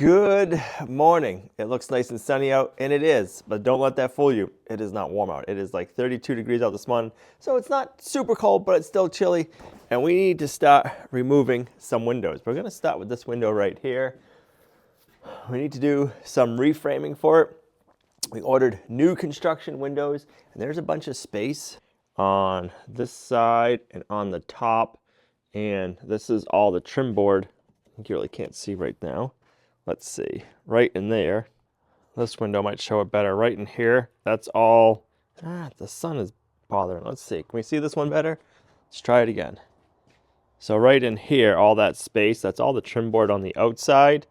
Good morning. It looks nice and sunny out, and it is, but don't let that fool you. It is not warm out. It is like 32 degrees out this morning, so it's not super cold, but it's still chilly, and we need to start removing some windows. We're gonna start with this window right here. We need to do some reframing for it. We ordered new construction windows, and there's a bunch of space on this side and on the top, and this is all the trim board. I think you really can't see right now. Let's see, right in there. This window might show it better. Right in here, that's all. The sun is bothering. Let's see, can we see this one better? Let's try it again. So right in here, all that space, that's all the trim board on the outside.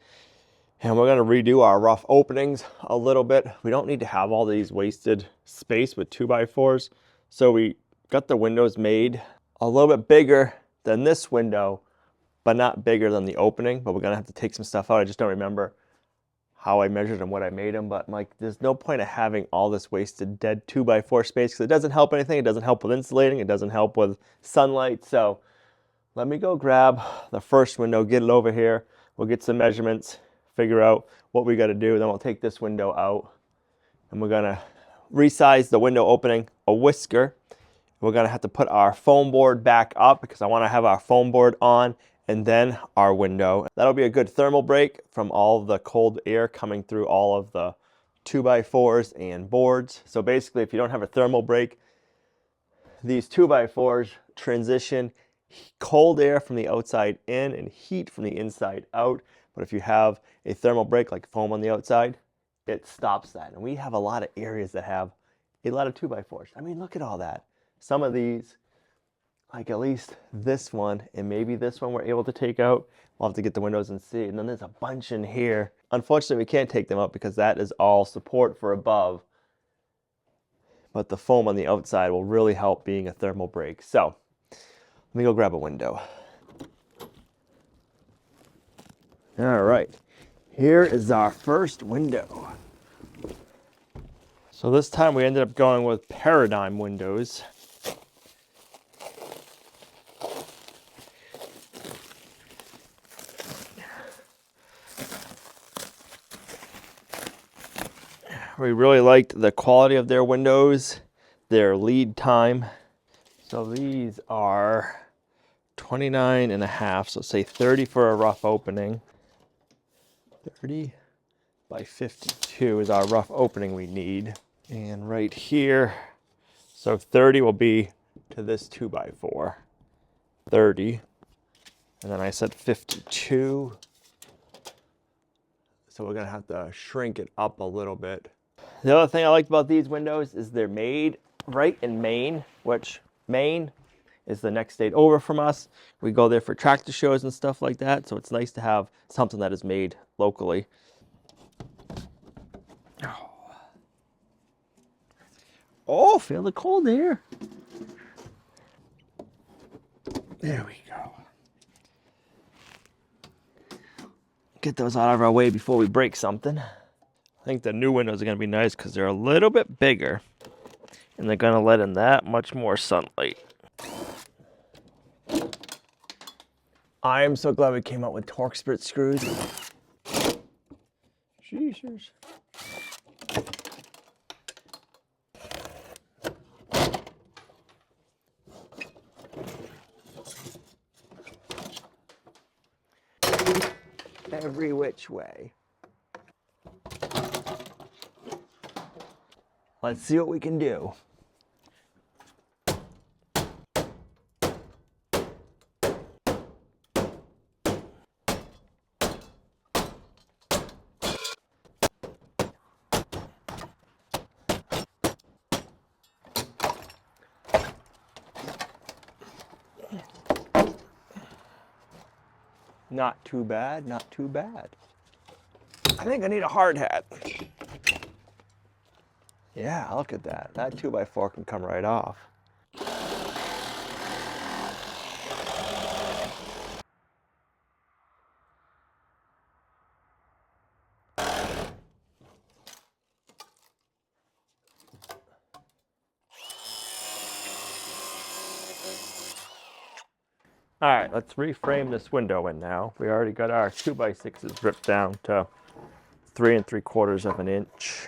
And we're gonna redo our rough openings a little bit. We don't need to have all these wasted space with 2x4s. So we got the windows made a little bit bigger than this window, but not bigger than the opening. But we're gonna have to take some stuff out. I just don't remember how I measured them, what I made them. But I'm like, there's no point of having all this wasted dead 2x4 space because it doesn't help anything. It doesn't help with insulating. It doesn't help with sunlight. So let me go grab the first window, get it over here. We'll get some measurements, figure out what we gotta do. Then we'll take this window out and we're gonna resize the window opening a whisker. We're gonna have to put our foam board back up because I wanna have our foam board on and then our window. That'll be a good thermal break from all of the cold air coming through all of the 2x4s and boards. So basically, if you don't have a thermal break, these 2x4s transition cold air from the outside in and heat from the inside out. But if you have a thermal break like foam on the outside, it stops that. And we have a lot of areas that have a lot of 2x4s. I mean, look at all that. Some of these, like at least this one and maybe this one we're able to take out. We'll have to get the windows and see. And then there's a bunch in here. Unfortunately, we can't take them out because that is all support for above. But the foam on the outside will really help being a thermal break. So let me go grab a window. All right, here is our first window. So this time we ended up going with Paradigm windows. We really liked the quality of their windows, their lead time. So these are 29 and a half, so say 30 for a rough opening. 30 by 52 is our rough opening we need. And right here, so 30 will be to this 2x4. 30, and then I said 52. So we're gonna have to shrink it up a little bit. The other thing I liked about these windows is they're made right in Maine, which Maine is the next state over from us. We go there for tractor shows and stuff like that, so it's nice to have something that is made locally. Oh, feel the cold air. There we go. Get those out of our way before we break something. I think the new windows are gonna be nice because they're a little bit bigger and they're gonna let in that much more sunlight. I am so glad we came out with torque split screws. Jesus. Every which way. Let's see what we can do. Not too bad, not too bad. I think I need a hard hat. Yeah, look at that. That 2x4 can come right off. All right, let's reframe this window in now. We already got our 2x6s ripped down to 3 3/4 of an inch.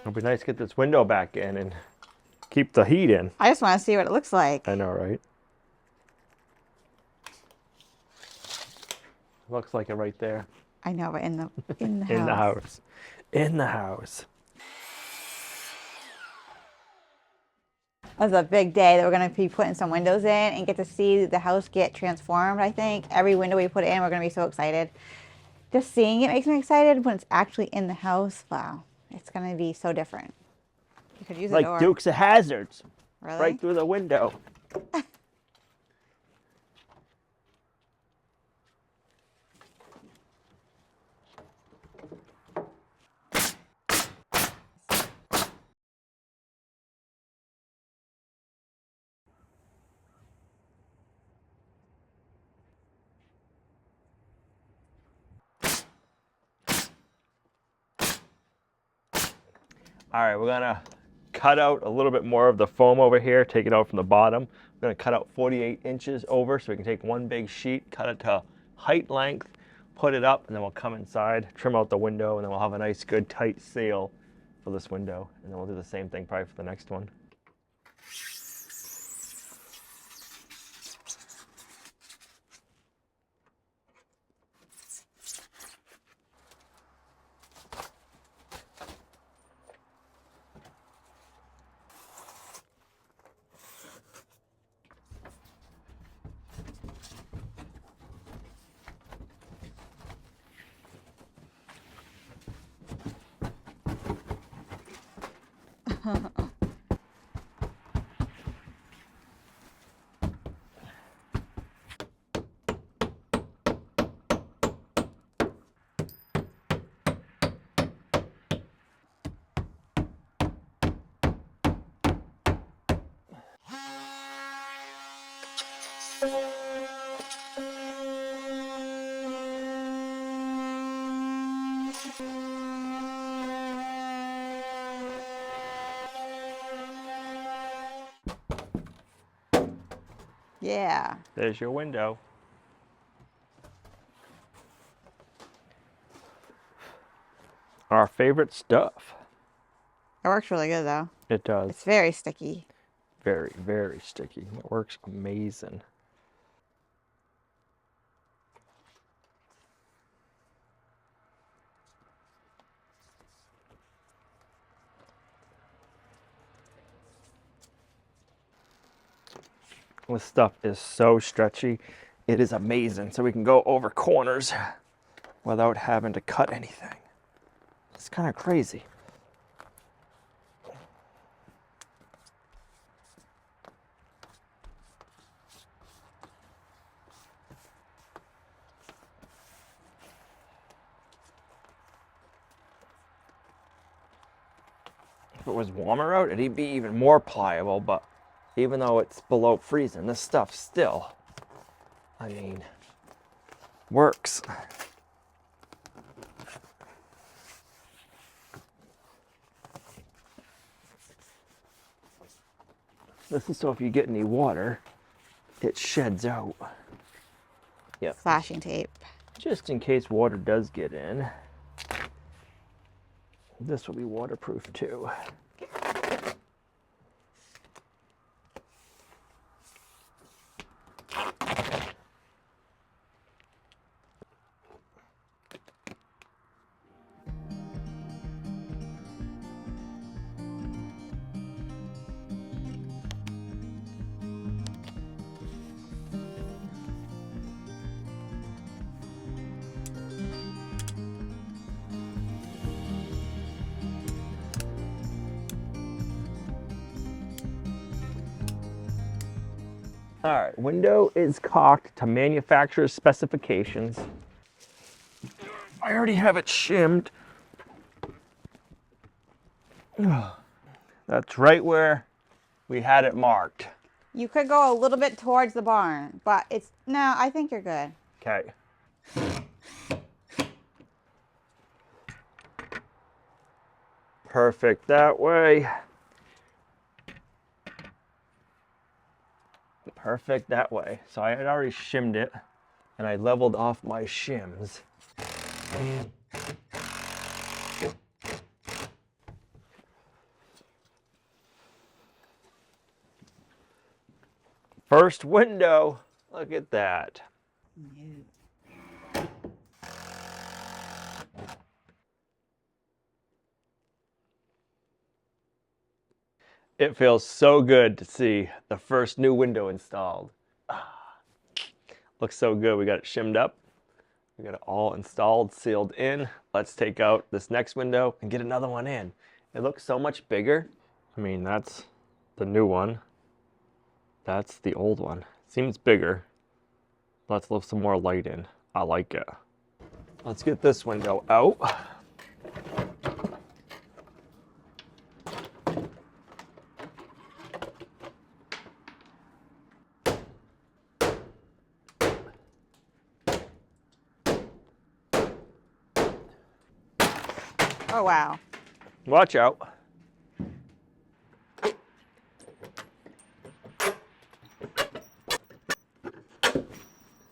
It'll be nice to get this window back in and keep the heat in. I just want to see what it looks like. I know, right? Looks like it right there. I know, but in the house. In the house. In the house. It was a big day that we're going to be putting some windows in and get to see the house get transformed, I think. Every window we put in, we're going to be so excited. Just seeing it makes me excited. When it's actually in the house, wow. It's going to be so different. You could use a Like door. Dukes of Hazzards. Really? Right through the window. All right, we're gonna cut out a little bit more of the foam over here, take it out from the bottom. We're gonna cut out 48 inches over so we can take one big sheet, cut it to height length, put it up, and then we'll come inside, trim out the window, and then we'll have a nice, good, tight seal for this window. And then we'll do the same thing probably for the next one. Yeah. There's your window. Our favorite stuff. It works really good, though. It does. It's very sticky. Very, very sticky. It works amazing. This stuff is so stretchy. It is amazing. So we can go over corners without having to cut anything. It's kind of crazy. If it was warmer out, it'd be even more pliable, but even though it's below freezing, this stuff still, I mean, works. This is so if you get any water, it sheds out. Yep. Flashing tape. Just in case water does get in. This will be waterproof too. All right, window is caulked to manufacturer's specifications. I already have it shimmed. That's right where we had it marked. You could go a little bit towards the barn, but it's, no, I think you're good. Okay. Perfect that way. Perfect that way. So I had already shimmed it and I leveled off my shims. First window, look at that. It feels so good to see the first new window installed. Looks so good. We got it shimmed up. We got it all installed, sealed in. Let's take out this next window and get another one in. It looks so much bigger. I mean, that's the new one. That's the old one. Seems bigger. Let's let some more light in. I like it. Let's get this window out. Oh, wow. Watch out.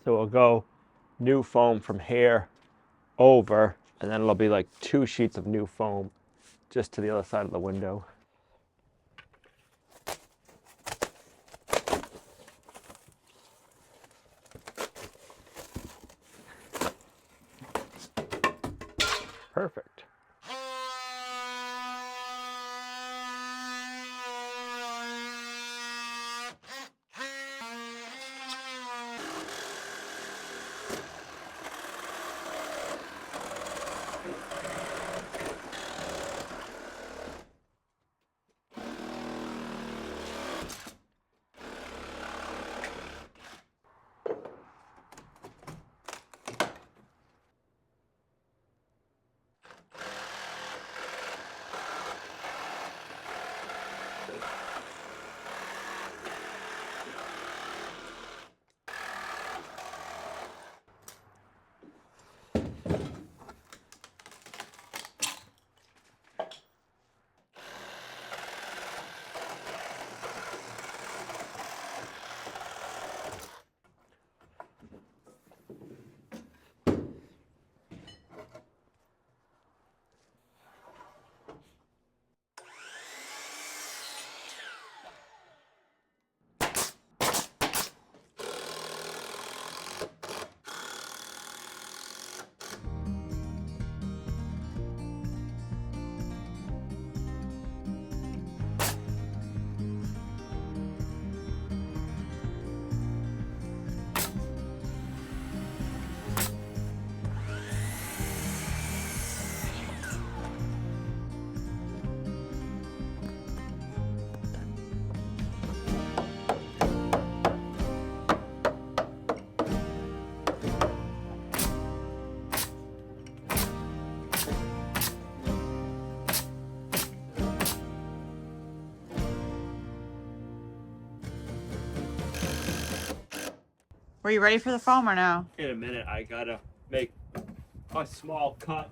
So we'll go new foam from here over, and then it'll be like 2 sheets of new foam just to the other side of the window. Perfect. Were you ready for the foam or no? In a minute, I gotta make a small cut.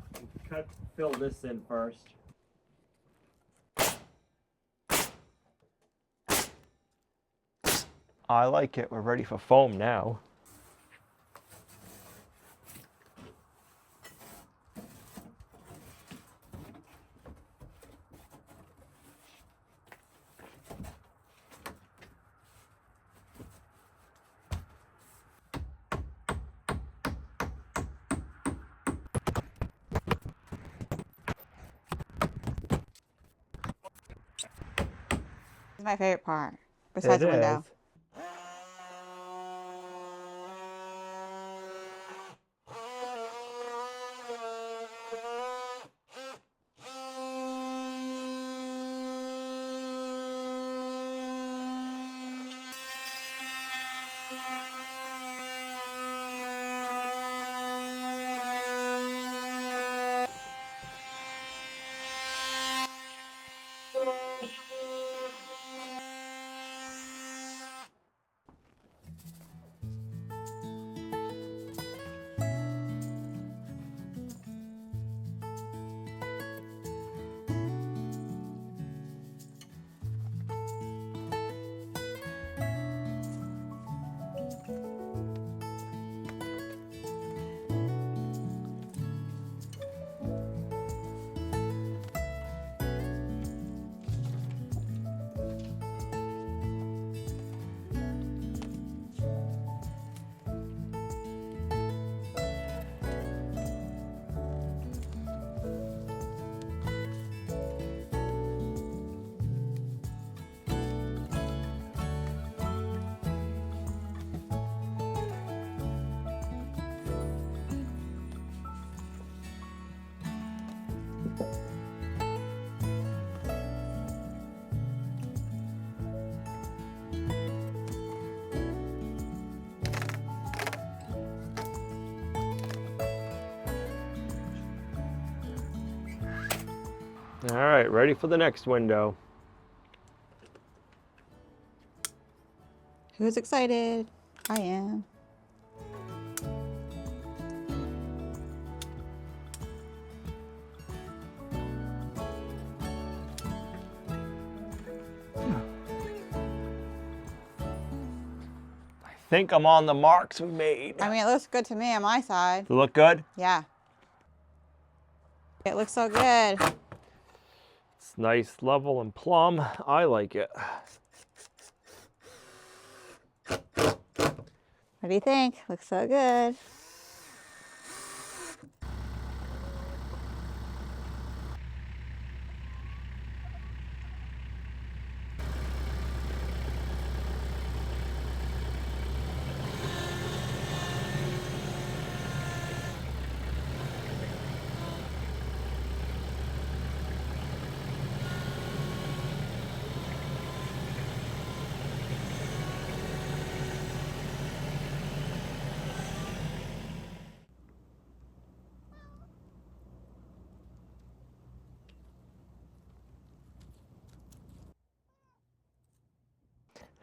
Fill this in first. I like it. We're ready for foam now. This is my favorite part, besides the window. All right, ready for the next window. Who's excited? I am. I think I'm on the marks we made. I mean, it looks good to me on my side. Does it look good? Yeah. It looks so good. It's nice, level, and plumb. I like it. What do you think? Looks so good.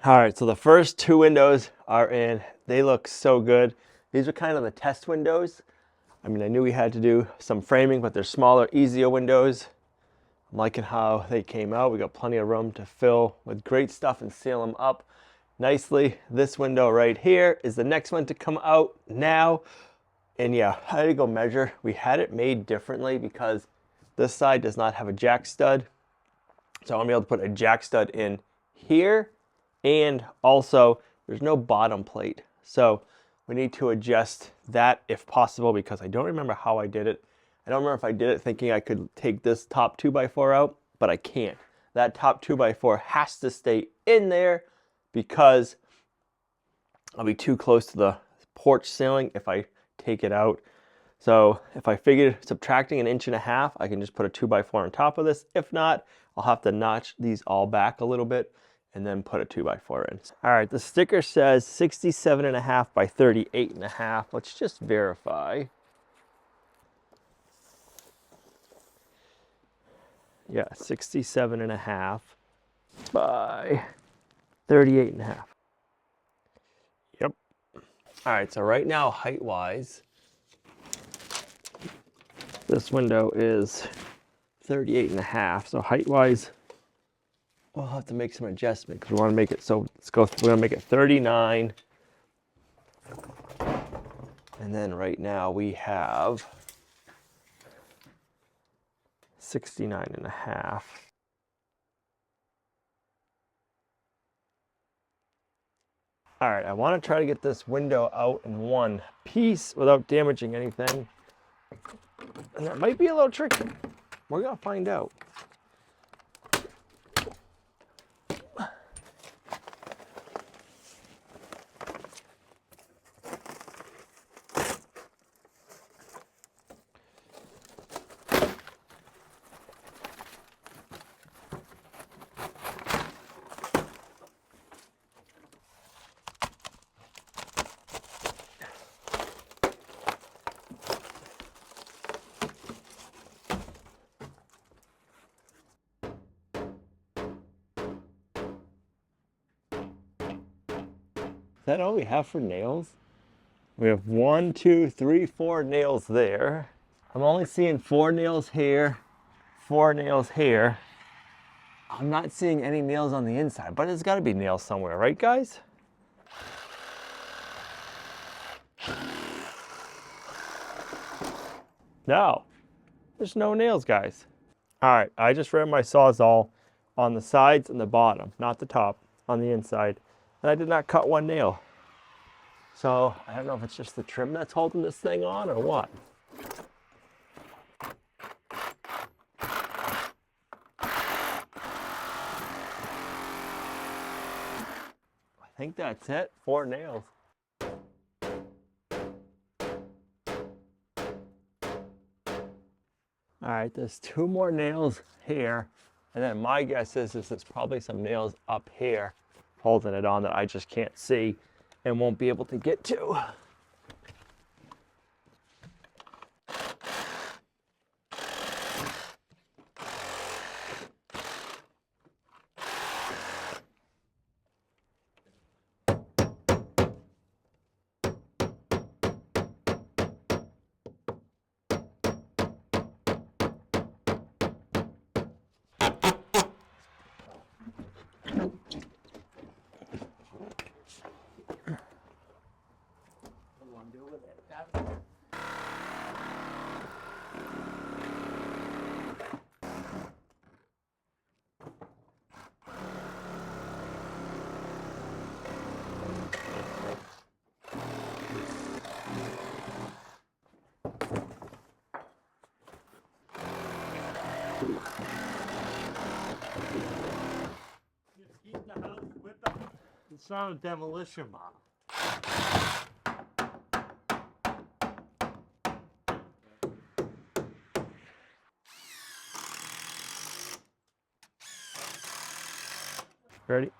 All right, so the first two windows are in. They look so good. These are kind of the test windows. I mean, I knew we had to do some framing, but they're smaller, easier windows. I'm liking how they came out. We got plenty of room to fill with great stuff and seal them up nicely. This window right here is the next one to come out now. And yeah, I had to go measure. We had it made differently because this side does not have a jack stud. So I'm gonna be able to put a jack stud in here, and also there's no bottom plate. So we need to adjust that if possible, because I don't remember how I did it. I don't remember if I did it thinking I could take this top 2x4 out, but I can't. That top 2x4 has to stay in there because I'll be too close to the porch ceiling if I take it out. So if I figured subtracting 1.5 inches, I can just put a 2x4 on top of this. If not, I'll have to notch these all back a little bit and then put a 2x4 in. All right, the sticker says 67.5 by 38.5. Let's just verify. Yeah, 67.5 by 38.5. Yep. All right, so right now, height-wise, this window is 38.5. So height-wise, we'll have to make some adjustment because we want to make it so we're going to make it 39. And then right now we have 69.5. All right, I want to try to get this window out in one piece without damaging anything. And that might be a little tricky. We're going to find out. Is that all we have for nails? We have 1, 2, 3, 4 nails there. I'm only seeing 4 nails here, 4 nails here. I'm not seeing any nails on the inside, but there's got to be nails somewhere, right, guys? No, there's no nails, guys. All right, I just ran my Sawzall on the sides and the bottom, not the top, on the inside. And I did not cut one nail. So I don't know if it's just the trim that's holding this thing on or what. I think that's it, 4 nails. All right, there's 2 more nails here. And then my guess is there's probably some nails up here holding it on that I just can't see and won't be able to get to. Just keep the house with the sound of demolition bomb. Ready?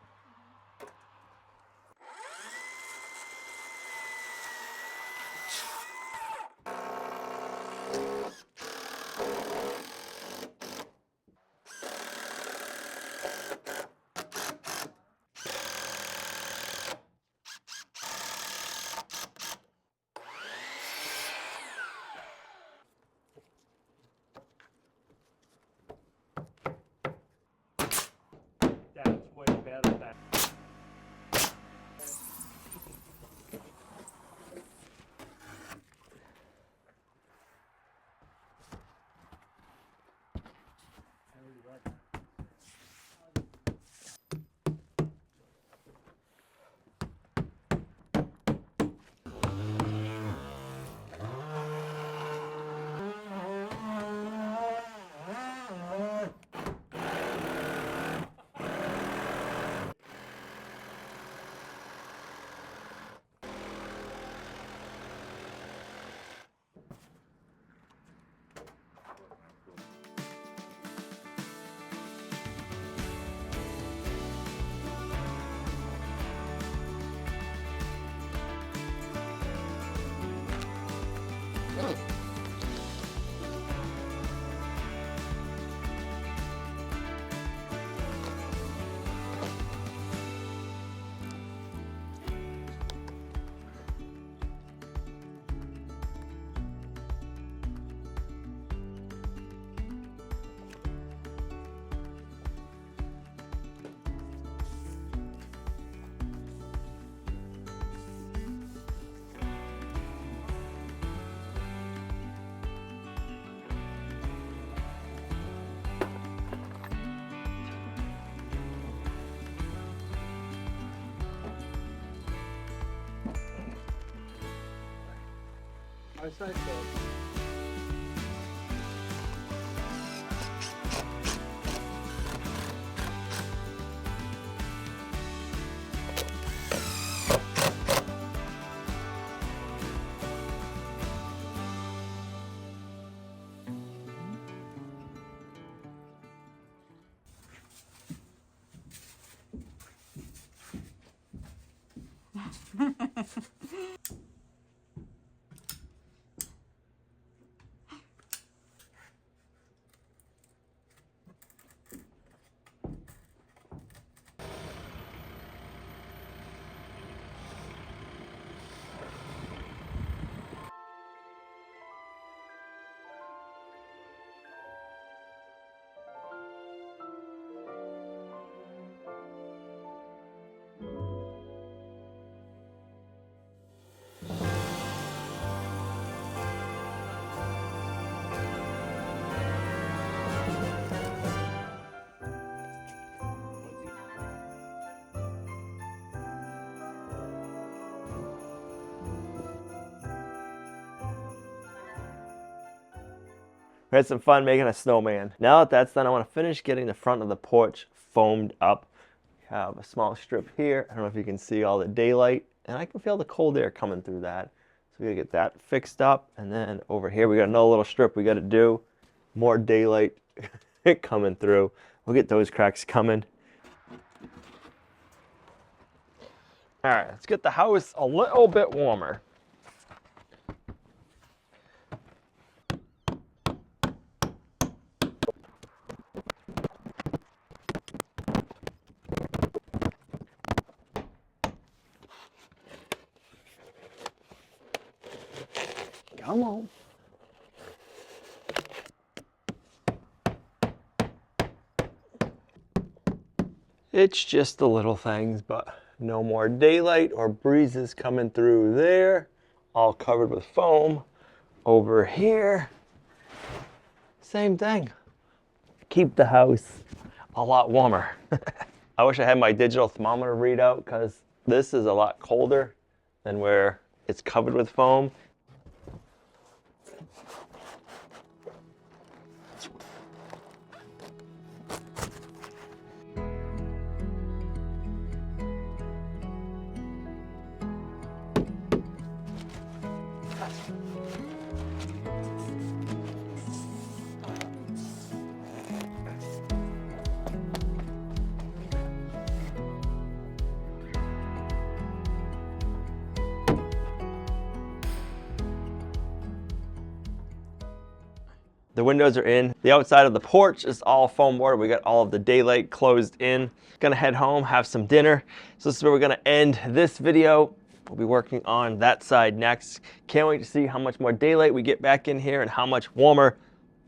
That's way better than. I say so. We had some fun making a snowman. Now that that's done, I want to finish getting the front of the porch foamed up. We have a small strip here. I don't know if you can see all the daylight, and I can feel the cold air coming through that. So we gotta get that fixed up, and then over here we got another little strip we gotta do. More daylight coming through. We'll get those cracks coming. All right, let's get the house a little bit warmer. Come on. It's just the little things, but no more daylight or breezes coming through there. All covered with foam. Over here, same thing. Keep the house a lot warmer. I wish I had my digital thermometer readout because this is a lot colder than where it's covered with foam. The windows are in. The outside of the porch is all foam board. We got all of the daylight closed in. Gonna head home, have some dinner. So this is where we're gonna end this video. We'll be working on that side next. Can't wait to see how much more daylight we get back in here and how much warmer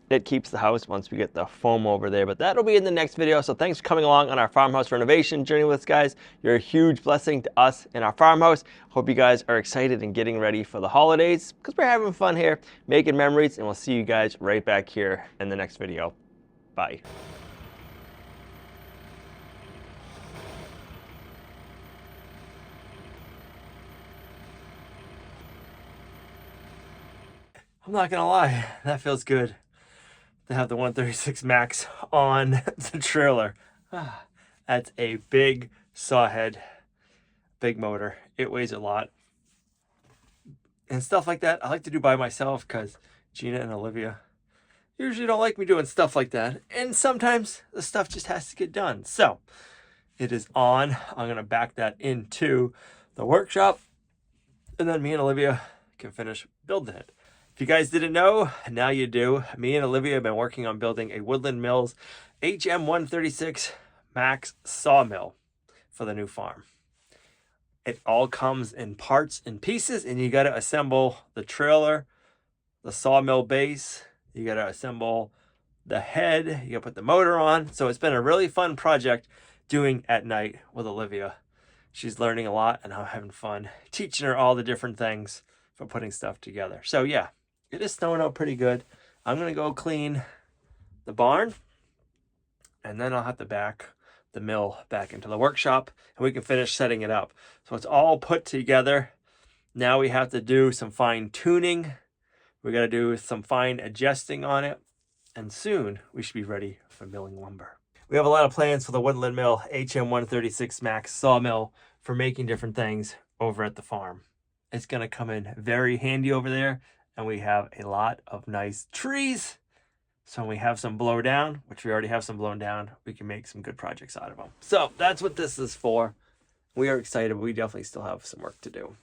it keeps the house once we get the foam over there. But that'll be in the next video. So thanks for coming along on our farmhouse renovation journey with us, guys. You're a huge blessing to us in our farmhouse. Hope you guys are excited and getting ready for the holidays because we're having fun here, making memories, and we'll see you guys right back here in the next video. Bye. I'm not gonna lie, that feels good to have the 136 Max on the trailer. That's a big saw head, big motor. It weighs a lot. And stuff like that, I like to do by myself because Gina and Olivia usually don't like me doing stuff like that. And sometimes the stuff just has to get done. So it is on. I'm gonna back that into the workshop and then me and Olivia can finish building it. If you guys didn't know, now you do. Me and Olivia have been working on building a Woodland Mills HM136 Max Sawmill for the new farm. It all comes in parts and pieces, and you got to assemble the trailer, the sawmill base, you got to assemble the head, you got to put the motor on. So it's been a really fun project doing at night with Olivia. She's learning a lot, and I'm having fun teaching her all the different things for putting stuff together. So yeah. It is snowing out pretty good. I'm going to go clean the barn, and then I'll have to back the mill back into the workshop, and we can finish setting it up. So it's all put together. Now we have to do some fine tuning. We got to do some fine adjusting on it, and soon we should be ready for milling lumber. We have a lot of plans for the Woodland Mill HM136 Max Sawmill for making different things over at the farm. It's going to come in very handy over there. And we have a lot of nice trees. So when we have some blow down, which we already have some blown down, we can make some good projects out of them. So that's what this is for. We are excited, but we definitely still have some work to do.